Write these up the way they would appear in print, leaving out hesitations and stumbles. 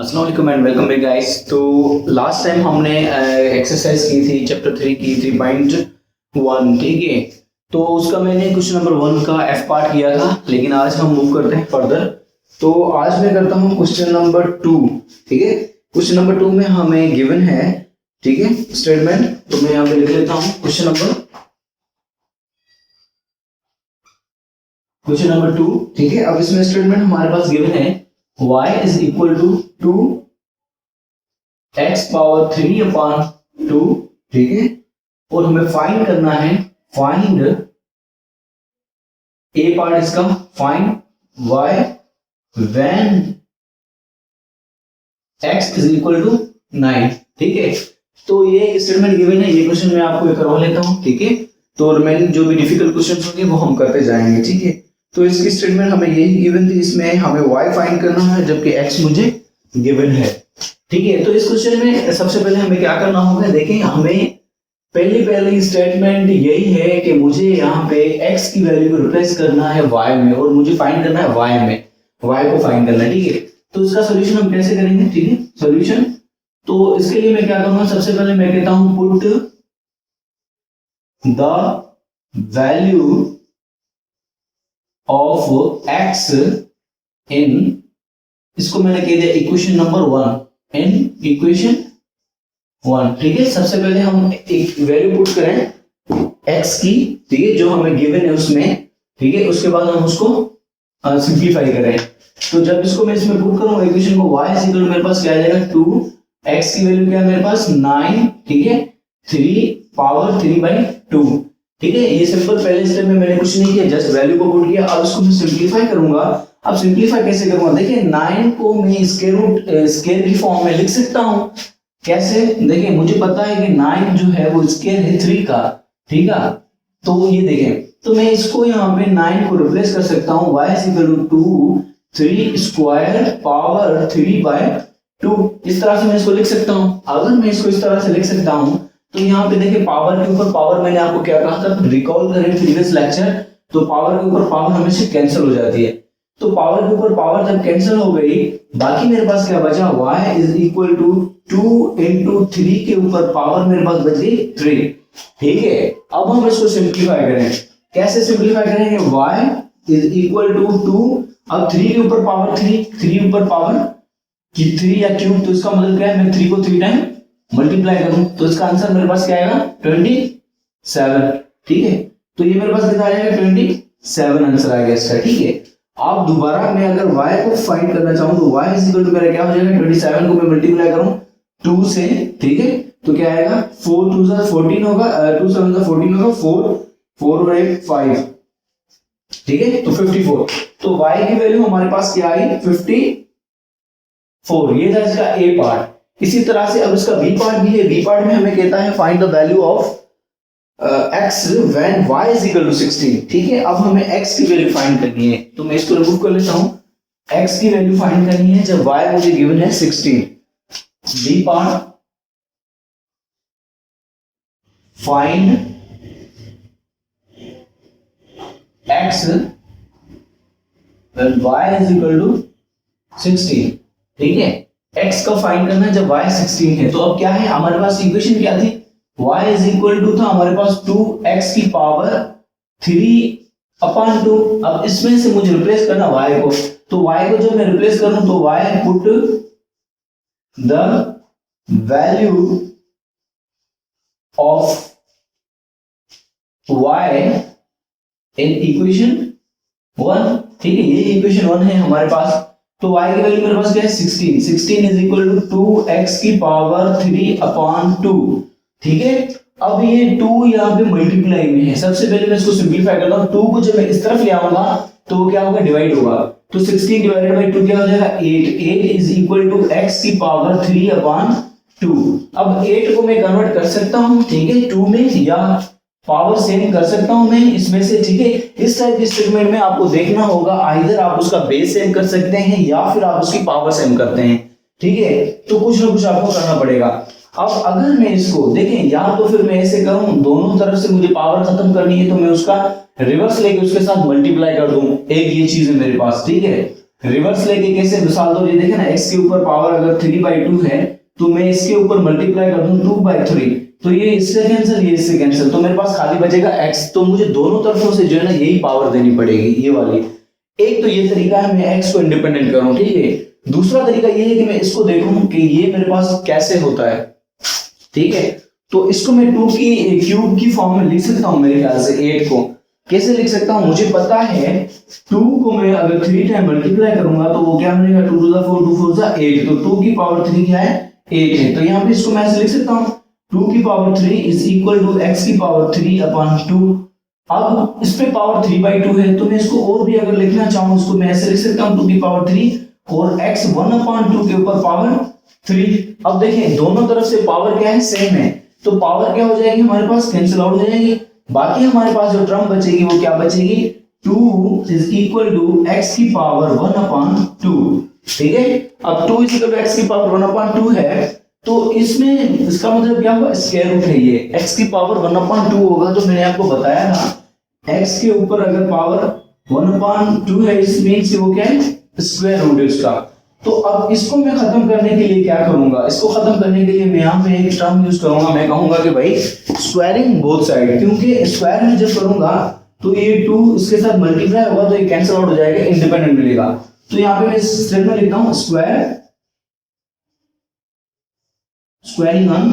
अस्सलाम वालेकुम and welcome back guys. तो लास्ट टाइम हमने एक्सरसाइज की थी चैप्टर 3 की 3.1, ठीक है। तो उसका मैंने क्वेश्चन नंबर 1 का एफ पार्ट किया था, लेकिन आज हम मूव करते हैं फर्दर। तो आज मैं करता हूँ क्वेश्चन नंबर 2, ठीक है। क्वेश्चन नंबर 2 में हमें गिवन है, ठीक है, स्टेटमेंट। तो मैं यहाँ पे लिख लेता हूँ क्वेश्चन नंबर 2, ठीक है। अब इसमें स्टेटमेंट हमारे पास गिवन है y is equal to 2x power 3 upon 2, ठीक है। और हमें फाइंड करना है, फाइंड ए पार्ट इसका, find y when x is equal to 9, ठीक है। तो ये स्टेटमेंट गिवन है, ये क्वेश्चन मैं आपको करवा लेता हूं, ठीक है। तो रिमेनिंग जो भी डिफिकल्ट क्वेश्चन होंगे वो हम करते जाएंगे, ठीक है। तो इसकी स्टेटमेंट हमें यही गिवन थी, इसमें हमें y फाइंड करना है जबकि x मुझे गिवन है, ठीक है। तो इस क्वेश्चन में सबसे पहले हमें क्या करना होगा, देखें हमें पहली स्टेटमेंट यही है कि मुझे यहाँ पे x की वैल्यू को रिप्लेस करना है y में और मुझे फाइंड करना है y में, y को फाइंड करना है, ठीक है। तो इसका सोल्यूशन हम कैसे करेंगे, ठीक है। सोल्यूशन तो इसके लिए मैं क्या करूंगा, सबसे पहले मैं कहता हूं put the value of x इन, इसको मैंने कह दिया इक्वेशन नंबर 1, इन इक्वेशन 1, ठीक है। सबसे पहले हम एक वैल्यू पुट करें x की, ठीक है, जो हमें गिवन है उसमें, ठीक है। उसके बाद हम उसको सिंप्लीफाई करें। तो जब इसको मैं इसमें पुट करूंगा इक्वेशन को, y इक्वल टू मेरे पास क्या आ जाएगा 2, x की वैल्यू क्या है मेरे पास 9, ठीक है, 3 पावर 3/2, ठीक है। ये सिंपल पहले स्टेप में मैंने कुछ नहीं किया, जस्ट वैल्यू को पुट किया। अब इसको मैं सिंपलीफाई करूंगा। अब सिंपलीफाई कैसे करूंगा, देखिए 9 को मैं स्क्वायर की फॉर्म में लिख सकता हूं। कैसे, देखिए मुझे पता है कि 9 जो है वो स्क्वायर है 3 का, ठीक है। तो ये देखें, तो मैं इसको यहाँ पे 9 को रिप्लेस कर सकता हूँ, y equal to 3 square power 3/2, इस तरह से मैं इसको लिख सकता हूँ। अगर मैं इसको इस तरह से लिख सकता हूँ तो यहाँ पे देखिए पावर के ऊपर पावर, मैंने आपको क्या कहा था, रिकॉल करें प्रीवियस लेक्चर, तो पावर के ऊपर पावर हमेशा कैंसिल हो जाती है। तो पावर के ऊपर पावर जब कैंसिल हो गई, बाकी मेरे पास क्या बचा, y is equal to 2 into 3 के ऊपर पावर मेरे पास बच गई 3, ठीक है। अब हम इसको सिंप्लीफाई करें, कैसे सिंप्लीफाई करेंगे, y इज इक्वल टू 2, अब 3 के ऊपर पावर 3 ऊपर पावर 3 या क्यूब, तो इसका मतलब क्या है, मैं 3 को 3 टाइम मल्टीप्लाई करूं तो इसका आंसर मेरे पास क्या आएगा 27, ठीक है। तो ये मेरे पास कितना आ जाएगा 27 आंसर आ गया इसका, ठीक है। अब दोबारा मैं अगर y को फाइंड करना चाहूं तो y इज इक्वल टू मेरा क्या हो जाएगा, 27 को मैं मल्टीप्लाई करूं 2 से, ठीक है। तो क्या आएगा 4 2 जा 14 होगा, 2 7 जा 14 होगा, 4 और 1 5, ठीक है। तो 54, तो y की वैल्यू हमारे पास क्या आई 54, ये था इसका a पार्ट। इसी तरह से अब इसका बी पार्ट भी है, बी पार्ट में हमें कहता है find the value of x when y is equal to 16, ठीक है। अब हमें x की वैल्यू फाइंड करनी है, तो मैं इसको रिमूव कर लेता हूं। x की वैल्यू फाइंड करनी है जब y मुझे गिवन है 16, B part find x when y is equal to 16, ठीक है। x का फाइंड करना है जब y 16 है। तो अब क्या है हमारे पास इक्वेशन क्या थी, y इज इक्वल टू था हमारे पास 2x की पावर 3/2। अब इसमें से मुझे रिप्लेस करना y को, तो y को जब मैं रिप्लेस करूं तो y put the value of y in equation 1, ठीक है। ये इक्वेशन 1 है हमारे पास। तो y की वैल्यू मेरे पास क्या है 16 इज इक्वल टू 2x की पावर 3/2, ठीक है। अब ये 2 यहाँ पे मल्टीप्लाई में है, सबसे पहले मैं इसको सिंपलीफाई करता हूँ। 2 को जब मैं इस तरफ ले आऊंगा तो वो क्या होगा, डिवाइड होगा, तो 16 डिवाइडेड बाय 2 क्या हो जाएगा 8 इज इक्वल टू x की पावर 3/2। अब 8 को मैं कन्वर्ट कर सकता हूँ, ठीक है, 2 में, या पावर सेम कर सकता हूं मैं इसमें से, ठीक है। इस टाइप के स्टेटमेंट में आपको देखना होगा, आइदर आप उसका बेस सेम कर सकते हैं या फिर आप उसकी पावर सेम करते हैं, ठीक है। तो कुछ ना कुछ आपको करना पड़ेगा। अब अगर मैं इसको देखें, या तो फिर मैं ऐसे करूं, दोनों तरफ से मुझे पावर खत्म करनी है तो मैं उसका रिवर्स लेके उसके साथ मल्टीप्लाई कर दूं, एक ये चीज है मेरे पास, ठीक है। रिवर्स लेके कैसे मिसाल दो, ये देखे ना, x के ऊपर पावर अगर 3/2 है तो मैं इसके ऊपर मल्टीप्लाई कर दूं 2/3, तो ये इससे कैंसिल, ये इससे कैंसिल, तो मेरे पास खाली बचेगा x। तो मुझे दोनों तरफों से जो है ना यही पावर देनी पड़ेगी, ये वाली। एक तो ये तरीका है मैं x को इंडिपेंडेंट करूं, ठीक है। दूसरा तरीका ये है कि मैं इसको देखूं कि ये मेरे पास कैसे होता है, ठीक है। तो इसको मैं 2 की क्यूब की फॉर्म में लिख सकता हूं, मेरे ख्याल से 8 को कैसे लिख सकता हूं, मुझे पता है 2 को मैं अगर 3 टाइम मल्टीप्लाई करूंगा तो वो क्या बनेगा, 2 to the 4, 2 4 8, तो 2 की पावर 3 क्या है, 8 है। तो यहाँ पे इसको मैं ऐसे लिख सकता हूँ 2 की power 3 is equal to x की पावर 3/2। अब इस पे पावर 3/2 है, तो मैं इसको और भी अगर लिखना चाहूँ इसको मैं ऐसे लिख सकता हूँ 2 की पावर 3 और x 1/2 के ऊपर पावर 3। अब देखें दोनों तरफ से पावर क्या है, सेम है, तो पावर क्या हो जाएगी हमारे पास, कैंसिल आउट हो जाएगी। बाकी हमारे पास जो टर्म बचेगी वो क्या बचेगी, 2 इज इक्वल टू x की पावर 1/2, ठीक है। अब 2 इज इक्वल टू x की पावर 1/2 है, तो इसमें इसका मतलब क्या हुआ, स्क्वायर रूट है ये, x की पावर 1/2 होगा, तो मैंने आपको बताया ना x के ऊपर अगर पावर 1/2 है, इस मींस वो क्या है, स्क्वायर रूट है उसका। तो अब इसको मैं खत्म करने के लिए क्या करूंगा, इसको खत्म करने के लिए मैं यहाँ पे एक टर्म यूज करूंगा, मैं कहूंगा कि भाई स्क्वायरिंग बोथ साइड, क्योंकि स्क्वायर में जब करूंगा तो ये 2 इसके साथ मल्टीप्लाई होगा तो ये कैंसिल आउट हो जाएगा, इंडिपेंडेंट मिलेगा। तो यहाँ पे मैं स्टेटमेंट लिखता हूँ स्क्वायरिंग ऑन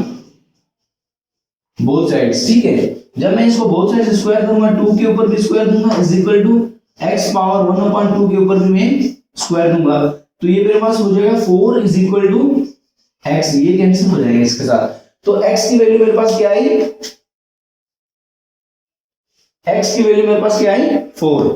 बोथ साइड्स, ठीक है। जब मैं इसको बोथ साइड स्क्वायर करूंगा, 2 के ऊपर भी स्क्वायर दूंगा is equal to x power 1/2 के ऊपर भी मैं स्क्वायर दूंगा, तो ये मेरे पास हो जाएगा 4 इज इक्वल टू x, ये कैंसिल हो जाएगा इसके साथ। तो x की वैल्यू मेरे पास क्या आई, x की वैल्यू मेरे पास क्या आई, 4,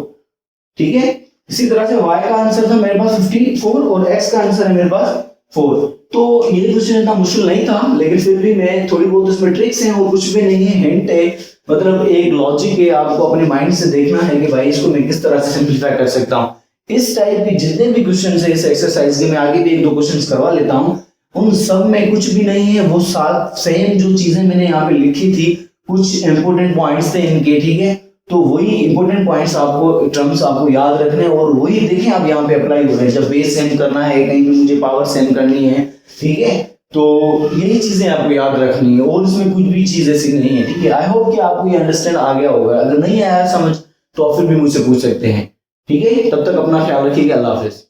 ठीक है। इसी तरह से y का आंसर था मेरे पास 54 और x का आंसर है मेरे पास 4। तो ये क्वेश्चन इतना मुश्किल नहीं था, लेकिन फिर भी मैं थोड़ी बहुत इसमें ट्रिक्स हैं और कुछ भी नहीं है, हिंट है, मतलब एक लॉजिक है, आपको अपने माइंड से देखना है कि भाई इसको मैं किस तरह से सिंपलीफाई कर सकता हूँ। इस टाइप के जितने भी क्वेश्चन है इस एक्सरसाइज के, मैं आगे भी 1-2 क्वेश्चन करवा लेता हूँ, उन सब में कुछ भी नहीं है, वो साथ सेम जो चीजें मैंने यहाँ पे लिखी थी, कुछ इंपोर्टेंट पॉइंट्स थे इनके, ठीक है। तो वही इंपोर्टेंट पॉइंट्स आपको, टर्म्स आपको याद रखने, और वही देखें आप यहाँ पे अप्लाई हो रहे हैं। जब बेस सेम करना है, कहीं पे मुझे पावर सेम करनी है, ठीक है, तो यही चीजें आपको याद रखनी है, और इसमें कुछ भी चीज ऐसी नहीं है, ठीक है। आई होप कि आपको ये अंडरस्टैंड आ गया होगा, अगर नहीं आया समझ तो आप फिर भी मुझसे पूछ सकते हैं, ठीक है। तब तक अपना ख्याल रखिएगा, अल्लाह हाफिज।